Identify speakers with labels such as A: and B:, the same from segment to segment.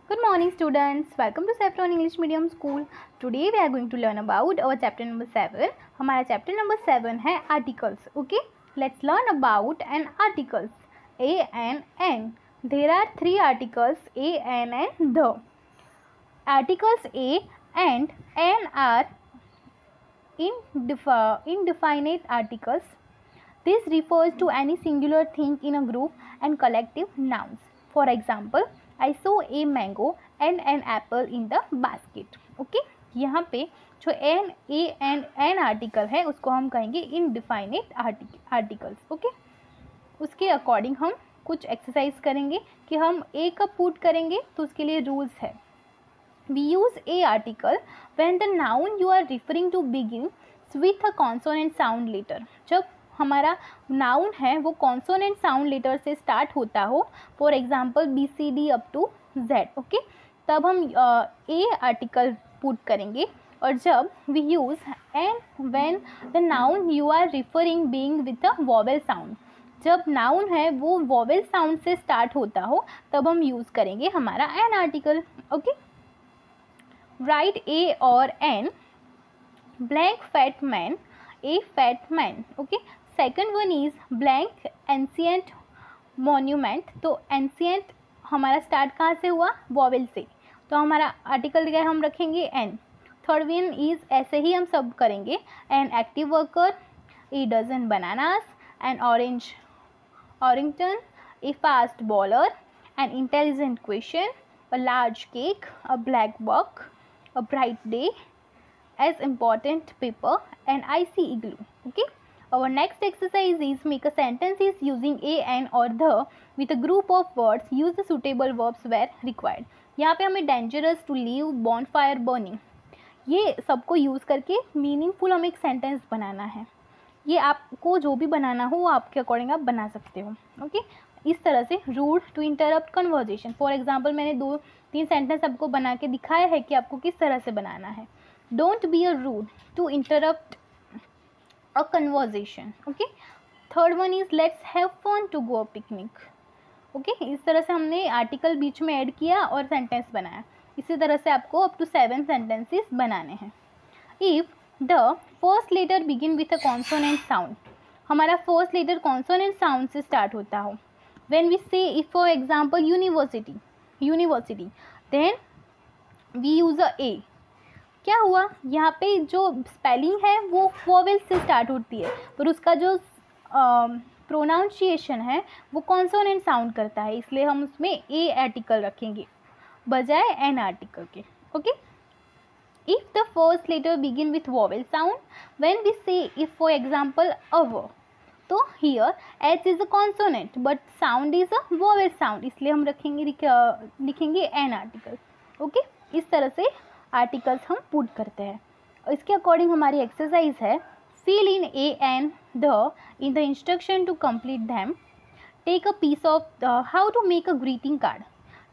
A: Good morning students, welcome to Saffron English Medium School. Today we are going to learn about our chapter number 7. हमारा chapter number 7 है articles. Okay, let's learn about an articles. A and N. There are three articles A, N and the. Articles A and N are indefinite articles. This refers to any singular thing in a group and collective nouns. For example, I saw a mango and an apple in the basket. Okay, यहाँ पे जो N, A and N article है उसको हम कहेंगे इनडिफाइनेट articles. Okay, उसके according हम कुछ एक्सरसाइज करेंगे कि हम A कब पुट करेंगे तो उसके लिए रूल्स है. We use A article when the noun you are referring to begins with a consonant sound letter. जब हमारा नाउन है वो कॉन्सोनेंट साउंड लेटर से स्टार्ट होता हो, for example BCD up to Z. Okay, तब हम ए आर्टिकल पुट करेंगे. और जब we use and when the noun you are referring being with a vowel sound, जब नाउन है वो वॉवेल साउंड से स्टार्ट होता हो तब हम यूज़ करेंगे हमारा an article. Okay, right a और an. Blank fat man, a fat man. Okay, second one is blank ancient monument. तो एंशिएंट हमारा स्टार्ट कहाँ से हुआ, वॉवेल से, तो हमारा आर्टिकल क्या हम रखेंगे एन. थर्ड वन इज ऐसे ही हम सब करेंगे. An active worker, a dozen bananas, an orange orangutan, a fast bowler, an intelligent question, a large cake, a black buck, a bright day, as important paper, and icy igloo. Okay, our next exercise is make a sentences using a, an or the with a group of words. Use the suitable verbs where required. यहाँ पे हमें dangerous, to leave, bonfire, burning, ये सबको use करके meaningful हमें एक sentence बनाना है. ये आपको जो भी बनाना हो वो आपके अकॉर्डिंग आप बना सकते हो. ओके, इस तरह से rude to interrupt conversation. For example मैंने 2-3 सेंटेंस आपको बना के दिखाया है कि आपको किस तरह से बनाना है. Don't be a rude to interrupt a conversation. Okay, third one is let's have fun to go a picnic. Okay, इस तरह से हमने आर्टिकल बीच में ऐड किया और सेंटेंस बनाया. इसी तरह से आपको अप टू 7 सेंटेंसेस बनाने हैं. If the first letter begin with a consonant sound, हमारा फर्स्ट लेटर कॉन्सोनेंट साउंड से स्टार्ट होता हो. When we say if for example university, then we use a A. क्या हुआ, यहाँ पे जो स्पेलिंग है वो वोवेल से स्टार्ट होती है पर उसका जो प्रोनाउंसिएशन है वो कॉन्सोनेंट साउंड करता है, इसलिए हम उसमें ए आर्टिकल रखेंगे बजाय एन आर्टिकल के. Okay, if the first letter begin with vowel sound, when we say if for example hour, तो here H is a consonant but sound is a vowel sound, इसलिए हम लिखेंगे एन आर्टिकल. ओके, इस तरह से articles हम put करते हैं. इसके अकॉर्डिंग हमारी एक्सरसाइज है fill in a and the in the instruction to complete them. Take a piece of how to make a greeting card.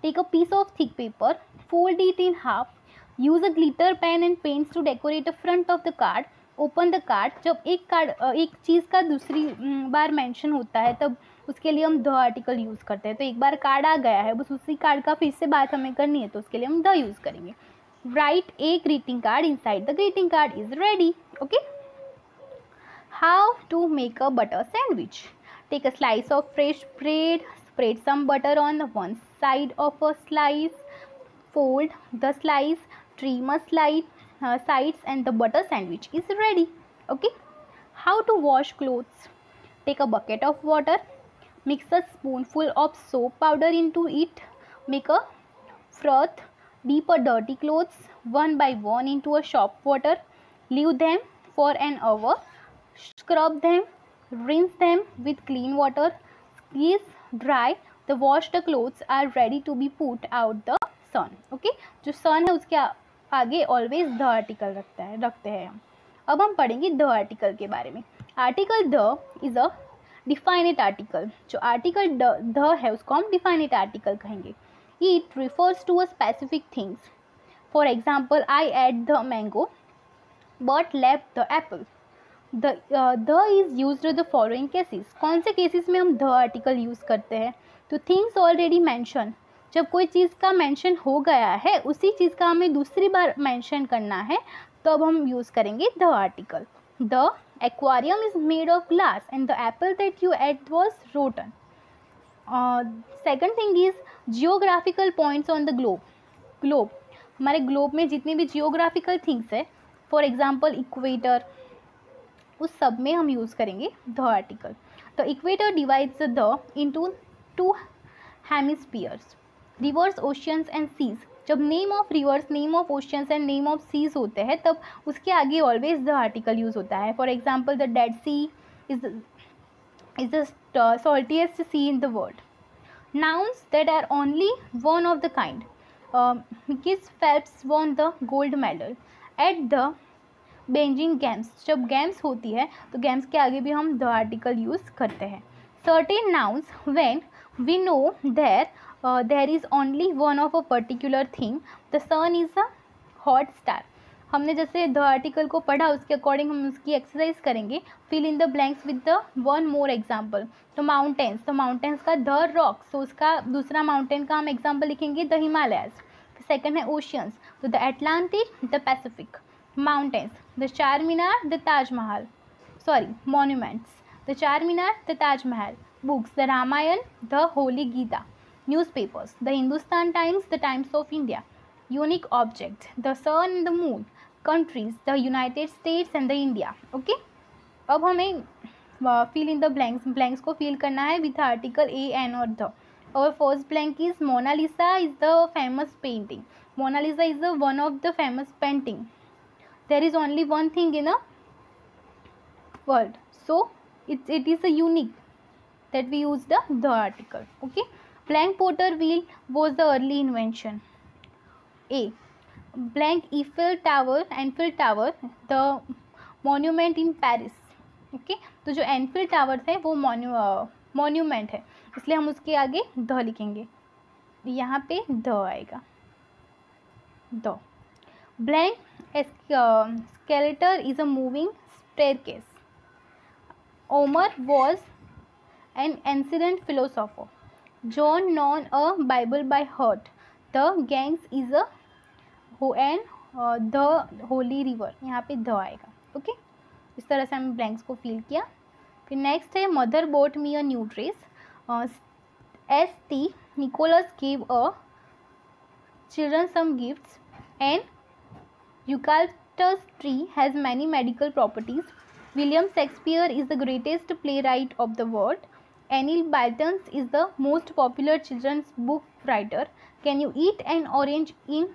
A: Take a piece of thick paper, fold it in half, use a glitter pen and paints to decorate a front of the card. Open the card. जब एक चीज़ का दूसरी बार mention होता है तब उसके लिए हम द आर्टिकल यूज़ करते हैं. तो एक बार कार्ड आ गया है, बस उसी कार्ड का फिर से बात हमें करनी है तो उसके लिए हम द यूज़ करेंगे. Write a greeting card. Inside the greeting card is ready. Okay, how to make a butter sandwich. Take a slice of fresh bread, spread some butter on one side of a slice, fold the slice, trim a sides and the butter sandwich is ready. Okay, how to wash clothes. Take a bucket of water, mix a spoonful of soap powder into it, make a froth, dip a dirty clothes one by one into a soap water, leave them for an hour, scrub them, rinse them with clean water, squeeze dry the washed clothes are ready to be put out the sun. Okay, जो sun है उसके आगे always the article रखते हैं हम. अब हम पढ़ेंगे the article के बारे में. Article the is a definite article. जो article the है उसको हम definite article कहेंगे. It refers to a specific things. For example, I ate the mango but left the apple. The is used in the following cases. कौन से cases में हम the article use करते हैं, तो थिंग्स ऑलरेडी मैंशन, जब कोई चीज़ का मेंशन हो गया है, उसी चीज़ का हमें दूसरी बार मेंशन करना है, तो अब हम यूज़ करेंगे the article. The aquarium is made of glass and the apple that you ate was rotten. Second thing is geographical points on the globe. हमारे ग्लोब में जितनी भी जियोग्राफिकल थिंग्स है, फॉर एग्जाम्पल इक्वेटर, उस सब में हम यूज़ करेंगे the article. The equator divides the into 2 hemispheres, rivers, oceans and seas. जब name of rivers, name of oceans and name of seas होते हैं, तब उसके आगे ऑलवेज द आर्टिकल यूज़ होता है. For example the dead sea is the saltiest sea in the world. Nouns that are only one of the kind. Miss Phelps won the gold medal at the Beijing Games. जब games होती है तो games के आगे भी हम the article use करते हैं. Certain nouns when we know there is only one of a particular thing. The sun is a hot star. हमने जैसे द आर्टिकल को पढ़ा, उसके अकॉर्डिंग हम उसकी एक्सरसाइज करेंगे. Fill in the blanks with the one more example. तो mountains, तो माउंटेन्स का द रॉक्स, तो उसका दूसरा माउंटेन का हम एग्जाम्पल लिखेंगे द हिमालयाज. सेकेंड है ओशियंस, तो the Atlantic, the Pacific. Mountains, the Charminar, the Taj Mahal, monuments, the Charminar, the Taj Mahal. Books, the Ramayana, the holy Gita. Newspapers, the Hindustan Times, the Times of India. Unique object, the sun and the moon. Countries, the United states and the India. Okay, अब हमें fill in the blanks को fill करना है with article a, N और the. Our first blank is Mona Lisa is the famous painting. Mona Lisa is the one of the famous painting. There is only one thing in a world, so it is a unique that we use the article. Okay, blank Potter wheel was the early invention. A, blank Eiffel Tower, the monument in Paris. Okay, तो जो Enfield tower है वो monument है, इसलिए हम उसके आगे the लिखेंगे. यहाँ पे द आएगा. The blank escalator is a moving staircase. Omar was an ancient philosopher. John known a Bible by heart. The Ganges is a the holy river. यहाँ पे द आएगा. ओके, इस तरह से हमने ब्लैंक्स को फिल किया. फिर नेक्स्ट है mother boat me a new dress. S.T. Nicholas gave a children some gifts. An eucalyptus tree has many medical properties. William Shakespeare is the greatest playwright of the world. Anil Baltans is the most popular children's book writer. Can you eat an orange in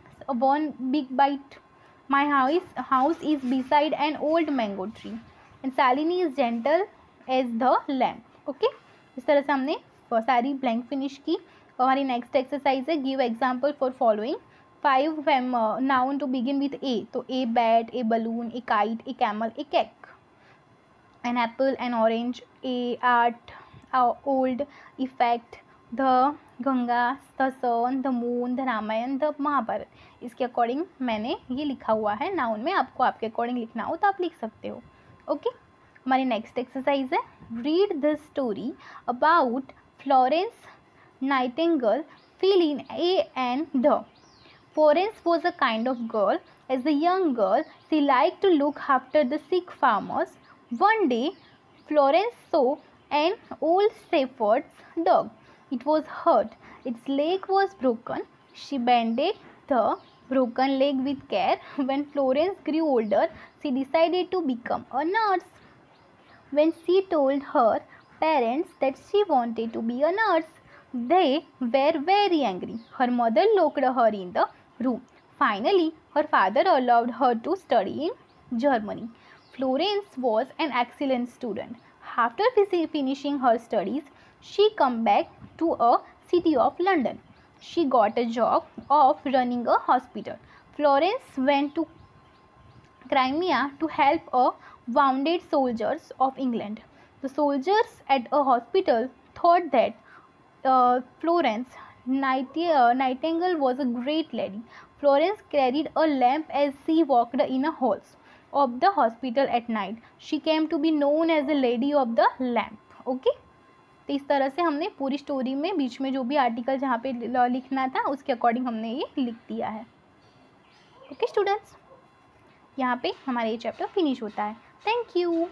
A: one big bite? My house is beside an old mango tree. And Salini is gentle as the lamb. Okay, इस तरह से हमने सारी blank finish की. हमारी next exercise है give example for following 5 noun to begin with A. तो a bat, a balloon, a kite, a camel, a cake. An apple, an orange, a art, old, effect, the Ganga, the sun, the moon, the Ramayana, the Mahabharata. इसके according मैंने ये लिखा हुआ है noun में. आपको आपके अकॉर्डिंग लिखना हो तो आप लिख सकते हो. ओके, हमारी नेक्स्ट एक्सरसाइज है read the story about Florence Nightingale. Fill in A and the. Florence was a kind of girl. As a young girl, she liked to look after the sick farmers. One day, Florence saw an old shepherd's dog. It was hurt. Its leg was broken. She bandaged the broken leg with care. When Florence grew older, she decided to become a nurse. When she told her parents that she wanted to be a nurse, they were very angry. Her mother locked her in the room. Finally, her father allowed her to study in Germany. Florence was an excellent student. After finishing her studies, she came back to a city of London. She got a job of running a hospital. Florence went to Crimea to help wounded soldiers of England. The soldiers at a hospital thought that Florence Nightingale was a great lady. Florence carried a lamp as she walked in a halls of the hospital at night. She came to be known as the Lady of the Lamp. Okay, तो इस तरह से हमने पूरी story में बीच में जो भी आर्टिकल जहाँ पे लिखना था उसके अकॉर्डिंग हमने ये लिख दिया है। ओके स्टूडेंट्स, यहाँ पे हमारा ये चैप्टर फिनिश होता है। Thank you.